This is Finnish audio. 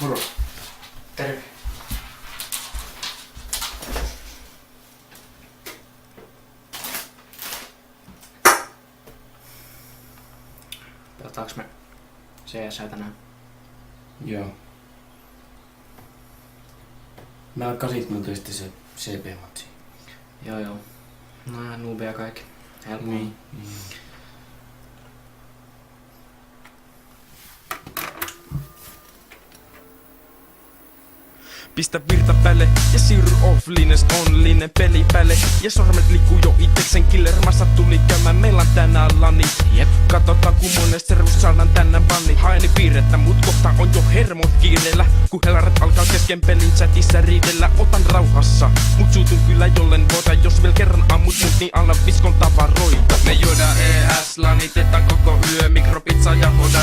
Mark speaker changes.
Speaker 1: Moro.
Speaker 2: Terve. Pelataanko me CS tänään?
Speaker 1: Joo. Mä alkasit monta sitten se CP-matsi.
Speaker 2: Joo. No noobia kaikki. Helppoa.
Speaker 1: Niin.
Speaker 3: Pistä virta päälle ja siirry offlines onlinen peli päälle. Ja sormet liikkuu jo iteksen killermassa tuli käymään. Meillä on tänään lanit.
Speaker 2: Jep.
Speaker 3: Katsotaan kun monesta saadaan tänään bannit. Haeni piirrettä mut kohta on jo hermot kiireellä. Kun helaret alkaa kesken pelin chatissa riidellä. Otan rauhassa, mut suutun kyllä jollen voita. Jos vielä kerran ammut mut niin anna viskon tavaroita. Me juodaan ES, lanitetaan koko yö. Mikropizza ja hoda.